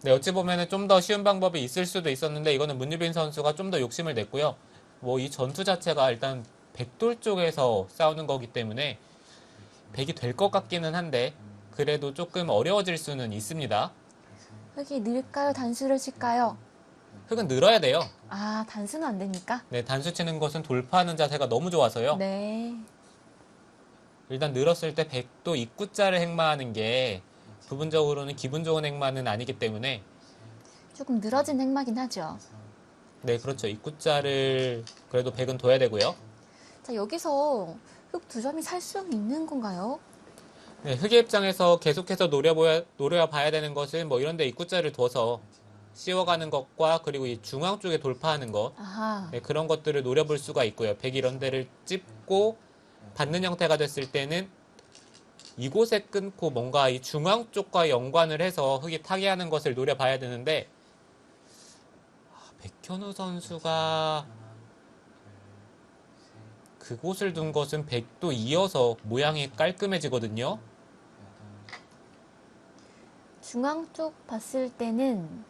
네, 어찌 보면은 좀 더 쉬운 방법이 있을 수도 있었는데 이거는 문유빈 선수가 좀 더 욕심을 냈고요. 뭐 이 전투 자체가 일단 백돌 쪽에서 싸우는 거기 때문에 백이 될 것 같기는 한데 그래도 조금 어려워질 수는 있습니다. 흙이 늘까요? 단수를 칠까요? 흙은 늘어야 돼요. 아, 단수는 안 됩니까? 네, 단수 치는 것은 돌파하는 자세가 너무 좋아서요. 네. 일단 늘었을 때 백도 입구자를 행마하는 게 부분적으로는 기분 좋은 행마는 아니기 때문에 조금 늘어진 행마긴 하죠. 네, 그렇죠. 입구자를 그래도 백은 둬야 되고요. 자, 여기서 흙 두 점이 살 수 있는 건가요? 네, 흑의 입장에서 계속해서 노려봐야 되는 것은 뭐 이런 데 입구자를 둬서 씌워가는 것과 그리고 이 중앙 쪽에 돌파하는 것 아하. 네, 그런 것들을 노려볼 수가 있고요. 백 이런 데를 찝고 받는 형태가 됐을 때는 이곳에 끊고 뭔가 이 중앙 쪽과 연관을 해서 흙이 타개하는 것을 노려봐야 되는데 백현우 선수가 그곳을 둔 것은 백도 이어서 모양이 깔끔해지거든요. 중앙 쪽 봤을 때는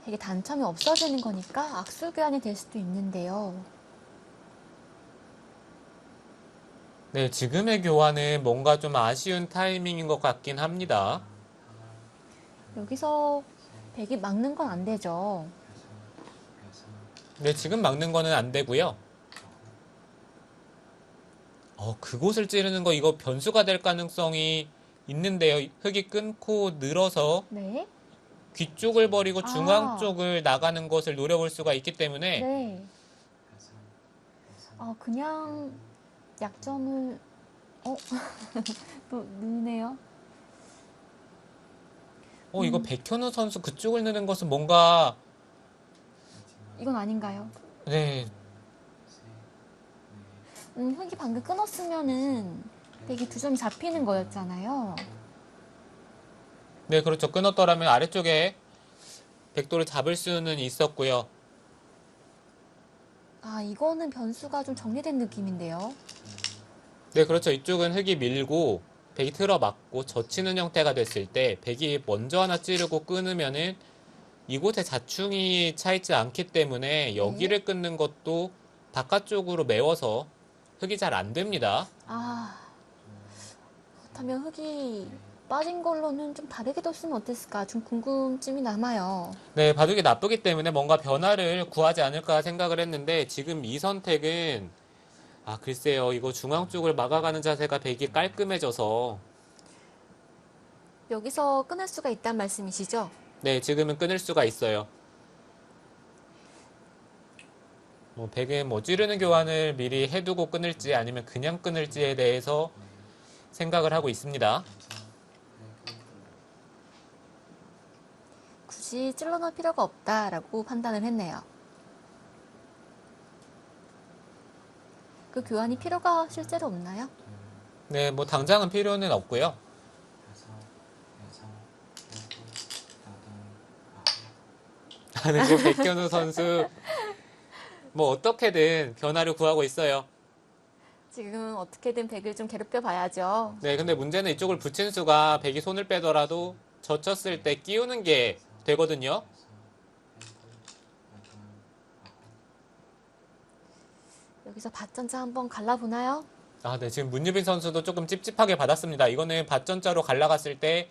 이게 단점이 없어지는 거니까 악수 교환이 될 수도 있는데요. 네, 지금의 교환은 뭔가 좀 아쉬운 타이밍인 것 같긴 합니다. 여기서 백이 막는 건 안 되죠. 네, 지금 막는 거는 안 되고요. 그곳을 찌르는 거 이거 변수가 될 가능성이 있는데요. 흙이 끊고 늘어서 네. 귀 쪽을 버리고 중앙 아. 쪽을 나가는 것을 노려볼 수가 있기 때문에 네. 아, 그냥 약점을 또 넣네요. 이거 백현우 선수 그쪽을 넣는 것은 뭔가 이건 아닌가요? 네, 흙이 방금 끊었으면은 백이 두 점이 잡히는 거였잖아요. 네, 그렇죠. 끊었더라면 아래쪽에 백도를 잡을 수는 있었고요. 아, 이거는 변수가 좀 정리된 느낌인데요. 네, 그렇죠. 이쪽은 흙이 밀고 백이 틀어막고 젖히는 형태가 됐을 때 백이 먼저 하나 찌르고 끊으면은 이곳에 자충이 차있지 않기 때문에 여기를 끊는 것도 바깥쪽으로 메워서 흙이 잘 안 됩니다. 아, 그렇다면 흙이 빠진 걸로는 좀 다르게 뒀으면 어땠을까? 좀 궁금증이 남아요. 네, 바둑이 나쁘기 때문에 뭔가 변화를 구하지 않을까 생각을 했는데 지금 이 선택은 글쎄요. 이거 중앙 쪽을 막아가는 자세가 백이 깔끔해져서 여기서 끊을 수가 있단 말씀이시죠? 네, 지금은 끊을 수가 있어요. 백은 찌르는 교환을 미리 해두고 끊을지 아니면 그냥 끊을지에 대해서 생각을 하고 있습니다. 굳이 찔러넣을 필요가 없다라고 판단을 했네요. 그 교환이 필요가 실제로 없나요? 네, 당장은 필요는 없고요. 그리고 백현우 선수 어떻게든 변화를 구하고 있어요. 지금 어떻게든 백을 좀 괴롭혀 봐야죠. 네, 근데 문제는 이쪽을 붙인 수가 백이 손을 빼더라도 젖혔을 때 끼우는 게 되거든요. 여기서 밭전자 한번 갈라보나요? 아, 네, 지금 문유빈 선수도 조금 찝찝하게 받았습니다. 이거는 밭전자로 갈라갔을 때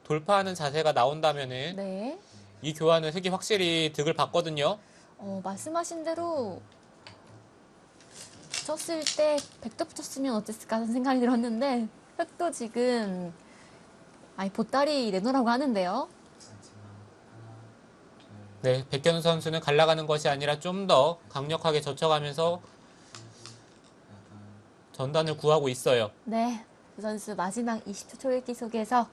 돌파하는 자세가 나온다면은 네. 이 교환은 흙이 확실히 득을 봤거든요. 말씀하신 대로 붙였을 때 백도 붙였으면 어땠을까 하는 생각이 들었는데 흙도 지금 보따리 내놓으라고 하는데요. 네, 백현우 선수는 갈라가는 것이 아니라 좀 더 강력하게 젖혀가면서 전단을 구하고 있어요. 네, 그 선수 마지막 20초 초읽기 속에서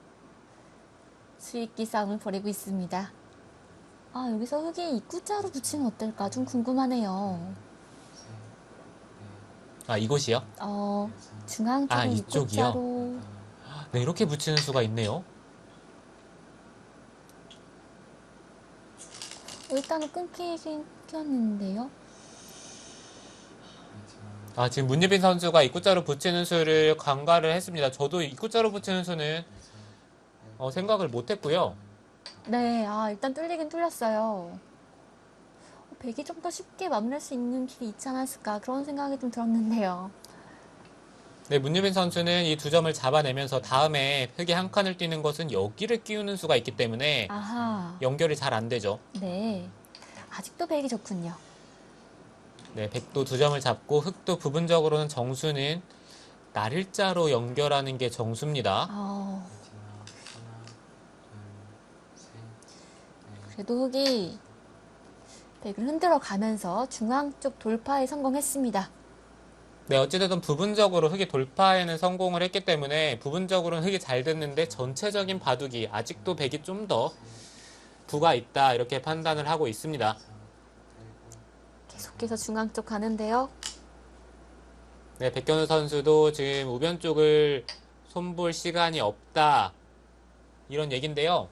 수익기 싸움을 벌이고 있습니다. 여기서 흙이 입구자로 붙이면 어떨까 좀 궁금하네요. 아, 이곳이요? 중앙 쪽은 이쪽이요? 입구자로. 네, 이렇게 붙이는 수가 있네요. 일단은 끊기긴 끊겼는데요. 지금 문예빈 선수가 입구자로 붙이는 수를 간과를 했습니다. 저도 입구자로 붙이는 수는 생각을 못 했고요. 네, 일단 뚫리긴 뚫렸어요. 백이 좀 더 쉽게 마무리할 수 있는 길이 있지 않았을까 그런 생각이 좀 들었는데요. 네, 문유빈 선수는 이 두 점을 잡아내면서 다음에 흙이 한 칸을 뛰는 것은 여기를 끼우는 수가 있기 때문에 아하, 연결이 잘 안 되죠. 네. 아직도 백이 좋군요. 네, 백도 두 점을 잡고 흙도 부분적으로는 정수는 날일자로 연결하는 게 정수입니다. 그래도 흙이 백을 흔들어 가면서 중앙 쪽 돌파에 성공했습니다. 네, 어찌됐든 부분적으로 흙이 돌파에는 성공을 했기 때문에 부분적으로는 흙이 잘 됐는데 전체적인 바둑이 아직도 백이 좀 더 부가 있다 이렇게 판단을 하고 있습니다. 계속해서 중앙 쪽 가는데요. 네, 백현우 선수도 지금 우변 쪽을 손볼 시간이 없다 이런 얘긴데요.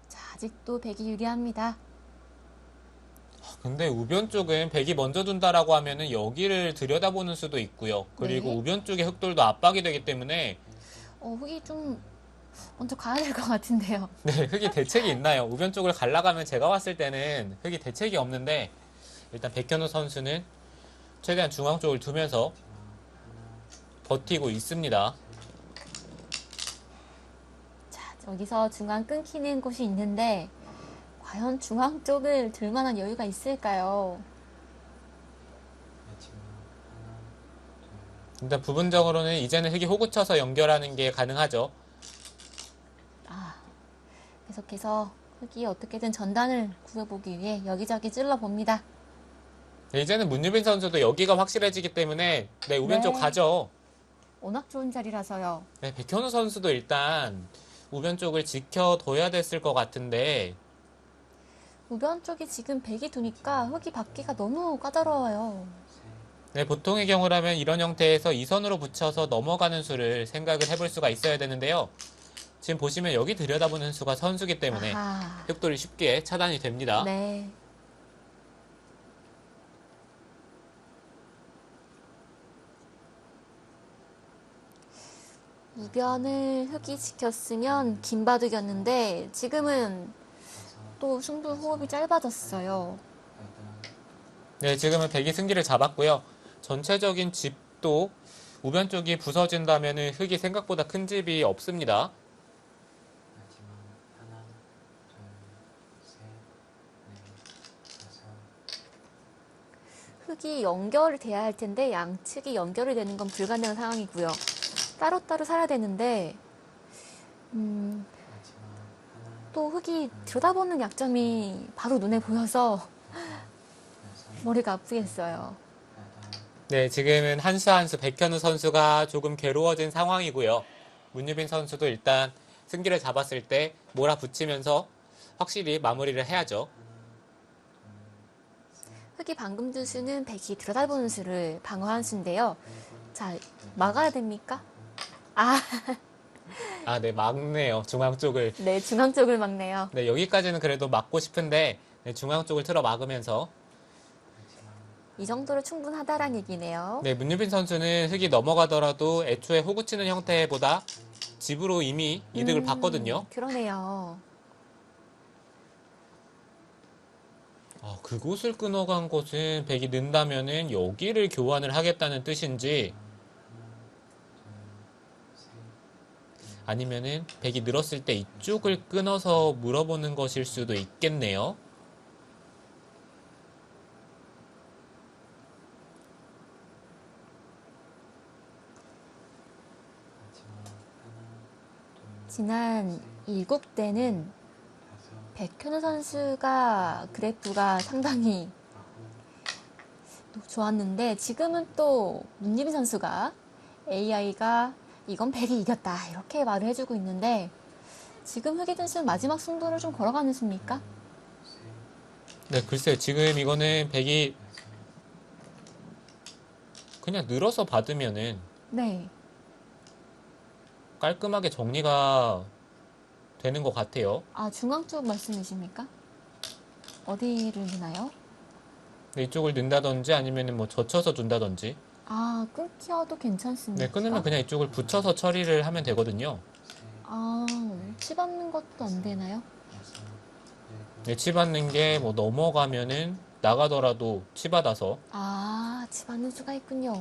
자, 아직도 백이 유리합니다. 근데 우변 쪽은 백이 먼저 둔다라고 하면은 여기를 들여다보는 수도 있고요. 그리고 네. 우변 쪽의 흙돌도 압박이 되기 때문에 흙이 좀 먼저 가야 될 것 같은데요. 네, 흙이 대책이 있나요? 우변 쪽을 갈라가면 제가 봤을 때는 흙이 대책이 없는데 일단 백현우 선수는 최대한 중앙 쪽을 두면서 버티고 있습니다. 자, 여기서 중앙 끊기는 곳이 있는데 과연 중앙 쪽을 들 만한 여유가 있을까요? 일단 부분적으로는 이제는 흙이 호구쳐서 연결하는 게 가능하죠. 계속해서 흙이 어떻게든 전단을 구해보기 위해 여기저기 찔러봅니다. 네, 이제는 문유빈 선수도 여기가 확실해지기 때문에 네, 우변 쪽 네. 가죠. 워낙 좋은 자리라서요. 네, 백현우 선수도 일단 우변 쪽을 지켜둬야 됐을 것 같은데 우변 쪽이 지금 백이 두니까 흙이 받기가 너무 까다로워요. 네, 보통의 경우라면 이런 형태에서 2선으로 붙여서 넘어가는 수를 생각을 해볼 수가 있어야 되는데요. 지금 보시면 여기 들여다보는 수가 선수기 때문에 아하. 흙돌이 쉽게 차단이 됩니다. 네. 우변을 흙이 지켰으면 긴 바둑이었는데 지금은 또 승부 호흡이 짧아졌어요. 네, 지금은 백이 승기를 잡았고요. 전체적인 집도 우변 쪽이 부서진다면 흙이 생각보다 큰 집이 없습니다. 흙이 연결이 돼야 할 텐데 양측이 연결이 되는 건 불가능한 상황이고요. 따로따로 살아야 되는데 또 흙이 들여다보는 약점이 바로 눈에 보여서 머리가 아프겠어요. 네, 지금은 한 수 한 수 백현우 선수가 조금 괴로워진 상황이고요. 문유빈 선수도 일단 승기를 잡았을 때 몰아붙이면서 확실히 마무리를 해야죠. 흙이 방금 둔 수는 백이 들여다보는 수를 방어한 수인데요. 자, 막아야 됩니까? 네, 막네요. 중앙 쪽을. 네, 중앙 쪽을 막네요. 네, 여기까지는 그래도 막고 싶은데 네, 중앙 쪽을 틀어 막으면서 이 정도로 충분하다란 얘기네요. 네, 문유빈 선수는 흙이 넘어가더라도 애초에 호구 치는 형태보다 집으로 이미 이득을 봤거든요. 그러네요. 그곳을 끊어간 것은 백이 는다면은 여기를 교환을 하겠다는 뜻인지 아니면은 백이 늘었을 때 이쪽을 끊어서 물어보는 것일 수도 있겠네요. 지난 7 때는 백현우 선수가 그래프가 상당히 좋았는데 지금은 또 문예빈 선수가 AI가 이건 백이 이겼다 이렇게 말을 해주고 있는데 지금 흑이 선수는 마지막 승부를 좀 걸어가는 수입니까? 네, 글쎄요. 지금 이거는 백이 그냥 늘어서 받으면은 네. 깔끔하게 정리가 되는 것 같아요. 아, 중앙 쪽 말씀이십니까? 어디를 드나요? 네, 이쪽을 넣는다든지 아니면 뭐 젖혀서 둔다든지. 아, 끊겨도 괜찮습니까? 네, 끊으면 그냥 이쪽을 붙여서 처리를 하면 되거든요. 아, 치받는 것도 안 되나요? 네, 치받는 게 뭐 넘어가면은 나가더라도 치받아서. 아, 치받는 수가 있군요.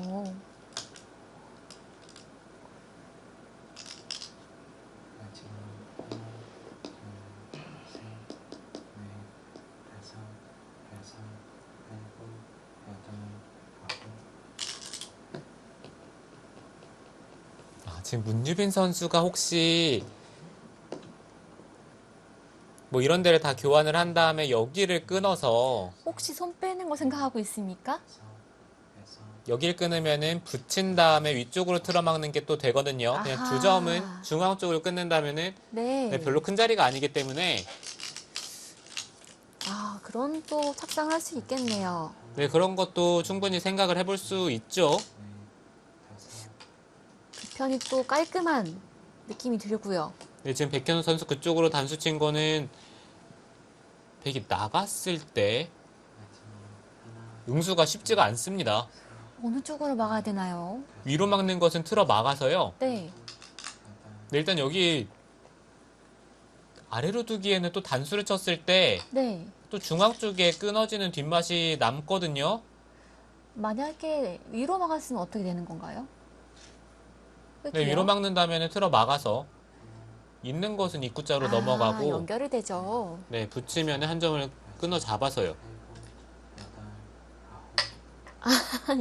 지금 문유빈 선수가 혹시 뭐 이런 데를 다 교환을 한 다음에 여기를 끊어서 혹시 손 빼는 거 생각하고 있습니까? 여기를 끊으면은 붙인 다음에 위쪽으로 틀어막는 게 또 되거든요. 그냥 아하. 두 점은 중앙 쪽으로 끊는다면은 네. 네, 별로 큰 자리가 아니기 때문에 아, 그런 또 착상할 수 있겠네요. 네, 그런 것도 충분히 생각을 해볼 수 있죠. 그 편이 또 깔끔한 느낌이 들고요. 네, 지금 백현우 선수 그쪽으로 단수 친 거는 백이 나갔을 때 응수가 쉽지가 않습니다. 어느 쪽으로 막아야 되나요? 위로 막는 것은 틀어 막아서요. 네. 네, 일단 여기 아래로 두기에는 또 단수를 쳤을 때 네. 또 중앙 쪽에 끊어지는 뒷맛이 남거든요. 만약에 위로 막았으면 어떻게 되는 건가요? 네, 흙이요? 위로 막는다면 틀어 막아서 있는 것은 입구자로 넘어가고 연결이 되죠. 네, 붙이면 한 점을 끊어 잡아서요.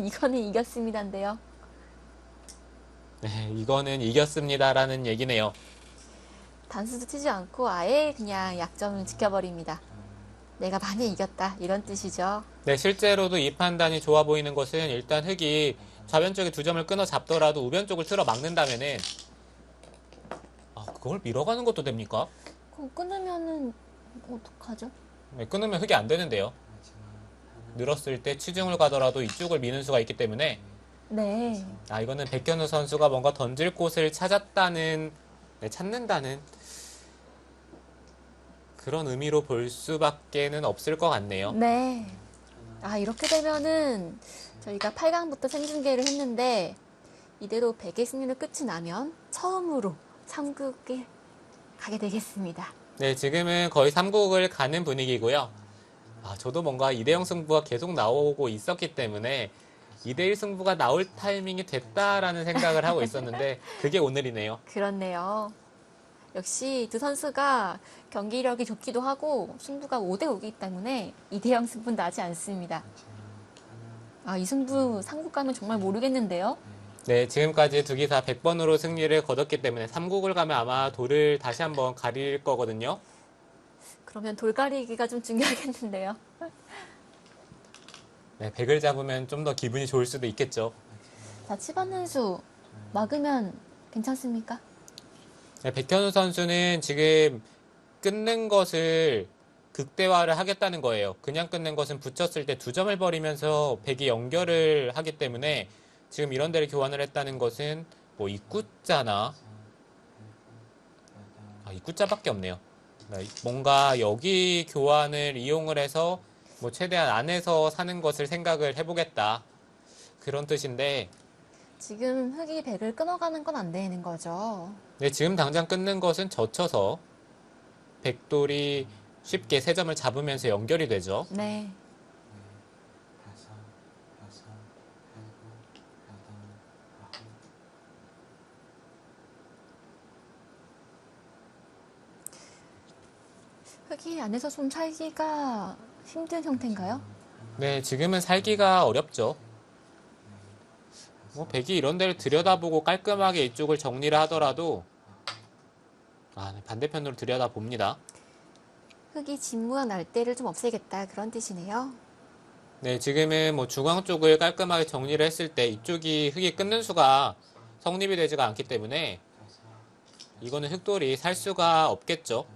이거는 이겼습니다인데요. 네, 이거는 이겼습니다라는 얘기네요. 단수도 치지 않고 아예 그냥 약점을 지켜버립니다. 내가 많이 이겼다 이런 뜻이죠. 네, 실제로도 이 판단이 좋아 보이는 것은 일단 흙이 좌변 쪽에 두 점을 끊어 잡더라도 우변 쪽을 틀어 막는다면은 그걸 밀어가는 것도 됩니까? 그거 끊으면은 어떡하죠? 네, 끊으면 흙이 안 되는데요. 늘었을 때 치중을 가더라도 이쪽을 미는 수가 있기 때문에 네. 이거는 백현우 선수가 뭔가 던질 곳을 찾았다는 네, 찾는다는 그런 의미로 볼 수밖에는 없을 것 같네요. 네. 이렇게 되면은 저희가 8강부터 생중계를 했는데 이대로 100의 승리로 끝이 나면 처음으로 3국에 가게 되겠습니다. 네, 지금은 거의 3국을 가는 분위기고요. 저도 뭔가 2대0 승부가 계속 나오고 있었기 때문에 2대1 승부가 나올 타이밍이 됐다라는 생각을 하고 있었는데 그게 오늘이네요. 그렇네요. 역시 두 선수가 경기력이 좋기도 하고 승부가 5대5이기 때문에 2대0 승부는 나지 않습니다. 이 승부 3국 가면 정말 모르겠는데요. 네, 지금까지 두 기사 100번으로 승리를 거뒀기 때문에 3국을 가면 아마 돌을 다시 한번 가릴 거거든요. 그러면 돌가리기가 좀 중요하겠는데요. 네, 100을 잡으면 좀 더 기분이 좋을 수도 있겠죠. 자, 치받는 수 막으면 괜찮습니까? 네, 백현우 선수는 지금 끊는 것을 극대화를 하겠다는 거예요. 그냥 끊는 것은 붙였을 때 두 점을 버리면서 백이 연결을 하기 때문에 지금 이런 데를 교환을 했다는 것은 뭐 입구자나 입구자밖에 없네요. 네, 뭔가 여기 교환을 이용을 해서 뭐 최대한 안에서 사는 것을 생각을 해보겠다. 그런 뜻인데, 지금 흑이 백을 끊어가는 건 안 되는 거죠. 네, 지금 당장 끊는 것은 젖혀서 백돌이 쉽게 세 점을 잡으면서 연결이 되죠. 네. 흑이 안에서 좀 살기가 힘든 형태인가요? 네, 지금은 살기가 어렵죠. 뭐 백이 이런 데를 들여다보고 깔끔하게 이쪽을 정리를 하더라도 네, 반대편으로 들여다봅니다. 흑이 진무한 날대를 좀 없애겠다 그런 뜻이네요. 네, 지금은 뭐 중앙 쪽을 깔끔하게 정리를 했을 때 이쪽이 흑이 끊는 수가 성립이 되지가 않기 때문에 이거는 흑돌이 살 수가 없겠죠.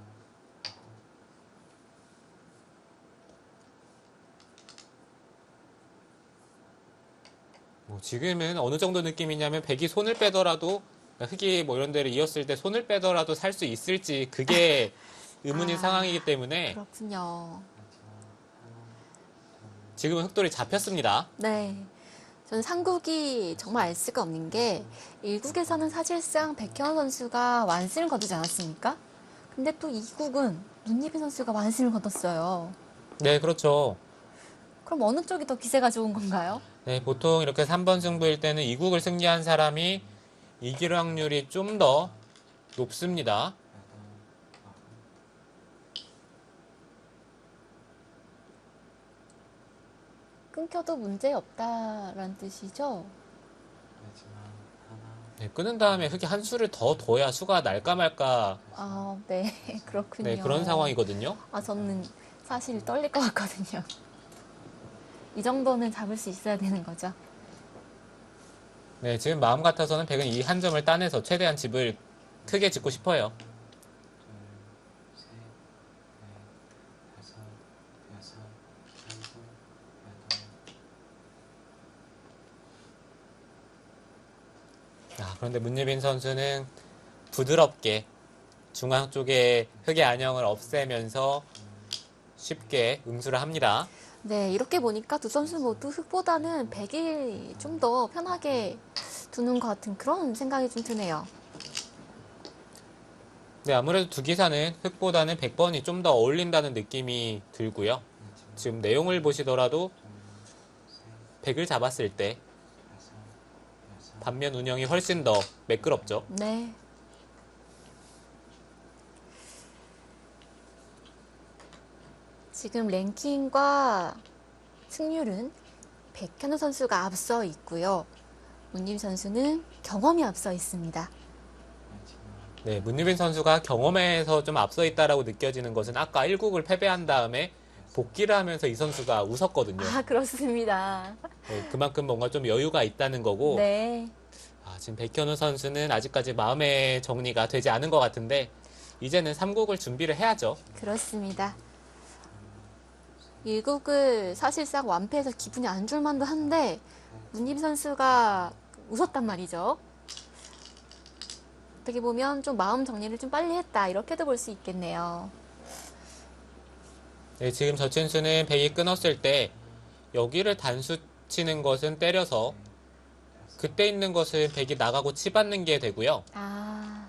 뭐 지금은 어느 정도 느낌이냐면 백이 손을 빼더라도 그러니까 흑이 뭐 이런 데를 이었을 때 손을 빼더라도 살 수 있을지 그게 의문인 상황이기 때문에 그렇군요. 지금은 흑돌이 잡혔습니다. 네. 저는 삼국이 정말 알 수가 없는 게 1국에서는 사실상 백현 선수가 완승을 거두지 않았습니까? 근데 또 2국은 문예빈 선수가 완승을 거뒀어요. 네, 그렇죠. 그럼 어느 쪽이 더 기세가 좋은 건가요? 네, 보통 이렇게 3번 승부일 때는 이국을 승리한 사람이 이길 확률이 좀 더 높습니다. 끊겨도 문제 없다라는 뜻이죠? 네, 끊은 다음에 흑이 한 수를 더 둬야 수가 날까 말까 아, 네. 그렇군요. 네, 그런 상황이거든요. 아, 저는 사실 떨릴 것 같거든요. 이 정도는 잡을 수 있어야 되는 거죠. 네, 지금 마음 같아서는 백은 이 한 점을 따내서 최대한 집을 크게 짓고 싶어요. 그런데 문예빈 선수는 부드럽게 중앙 쪽에 흑의 안형을 없애면서 쉽게 응수를 합니다. 네, 이렇게 보니까 두 선수 모두 흑보다는 백이 좀 더 편하게 두는 것 같은 그런 생각이 좀 드네요. 네, 아무래도 두 기사는 흑보다는 100번이 좀 더 어울린다는 느낌이 들고요. 지금 내용을 보시더라도 백을 잡았을 때 반면 운영이 훨씬 더 매끄럽죠. 네. 지금 랭킹과 승률은 백현우 선수가 앞서 있고요. 문림 선수는 경험이 앞서 있습니다. 네, 문유빈 선수가 경험에서 좀 앞서 있다라고 느껴지는 것은 아까 1국을 패배한 다음에 복귀를 하면서 이 선수가 웃었거든요. 아, 그렇습니다. 네, 그만큼 뭔가 좀 여유가 있다는 거고 네. 지금 백현우 선수는 아직까지 마음의 정리가 되지 않은 것 같은데 이제는 3국을 준비를 해야죠. 그렇습니다. 1국을 사실상 완패해서 기분이 안 좋을만도 한데 문림 선수가 웃었단 말이죠. 어떻게 보면 좀 마음 정리를 좀 빨리 했다 이렇게도 볼 수 있겠네요. 네, 지금 저친수는 백이 끊었을 때 여기를 단수 치는 것은 때려서 그때 있는 것은 백이 나가고 치받는 게 되고요. 아,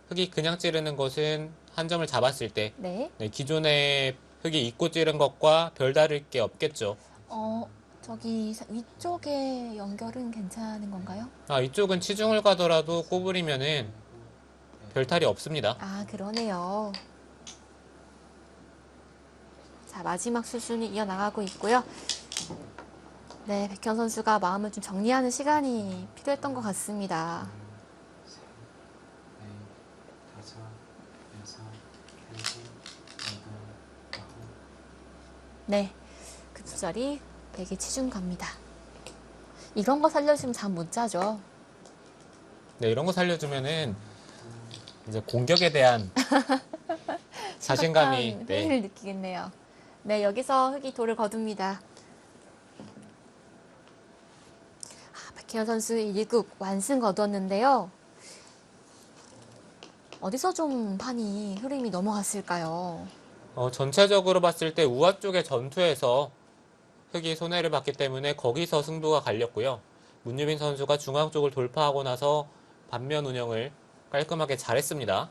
흑이 그냥 찌르는 것은 한 점을 잡았을 때 네. 네, 기존의 흑이 잊고 찌른 것과 별다를 게 없겠죠. 저기 위쪽에 연결은 괜찮은 건가요? 이쪽은 치중을 가더라도 꼬부리면은 별탈이 없습니다. 아, 그러네요. 자, 마지막 수순이 이어나가고 있고요. 네, 백현 선수가 마음을 좀 정리하는 시간이 필요했던 것 같습니다. 네, 그 두 자리 백에 치중 갑니다. 이런 거 살려주면 잠 못 자죠. 네, 이런 거 살려주면은 이제 공격에 대한 자신감이 심각한 회의를 느끼겠네요. 네, 여기서 흑이 돌을 거둡니다. 백현 선수 1국 완승 거두었는데요. 어디서 좀 판이 흐름이 넘어갔을까요? 전체적으로 봤을 때 우아 쪽의 전투에서 흑이 손해를 봤기 때문에 거기서 승부가 갈렸고요. 문유빈 선수가 중앙 쪽을 돌파하고 나서 반면 운영을 깔끔하게 잘했습니다.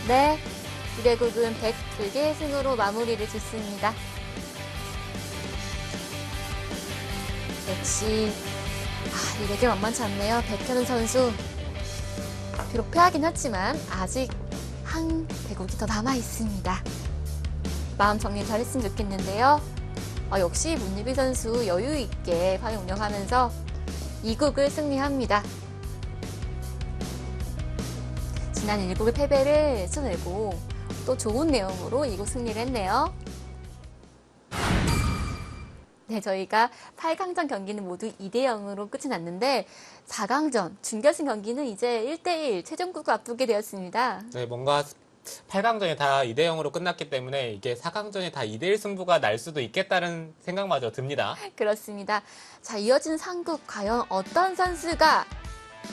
네, 이대국은 102개의 승으로 마무리를 짓습니다. 역시 이 대결 만만치 않네요. 백현우 선수 비록 패하긴 했지만 아직 한 대국이 더 남아 있습니다. 마음 정리 잘했으면 좋겠는데요. 역시 문유빈 선수 여유 있게 판을 운영하면서 2국을 승리합니다. 지난 1국의 패배를 써내고 또 좋은 내용으로 2국 승리를 했네요. 네, 저희가 8강전 경기는 모두 2대0으로 끝이 났는데 4강전 준결승 경기는 이제 1대1 최종국을 앞두게 되었습니다. 네, 뭔가 8강전이 다 2대0으로 끝났기 때문에 이게 4강전이 다 2대1 승부가 날 수도 있겠다는 생각마저 듭니다. 그렇습니다. 자, 이어진 3국 과연 어떤 선수가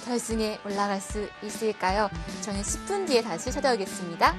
결승에 올라갈 수 있을까요? 저는 10분 뒤에 다시 찾아오겠습니다.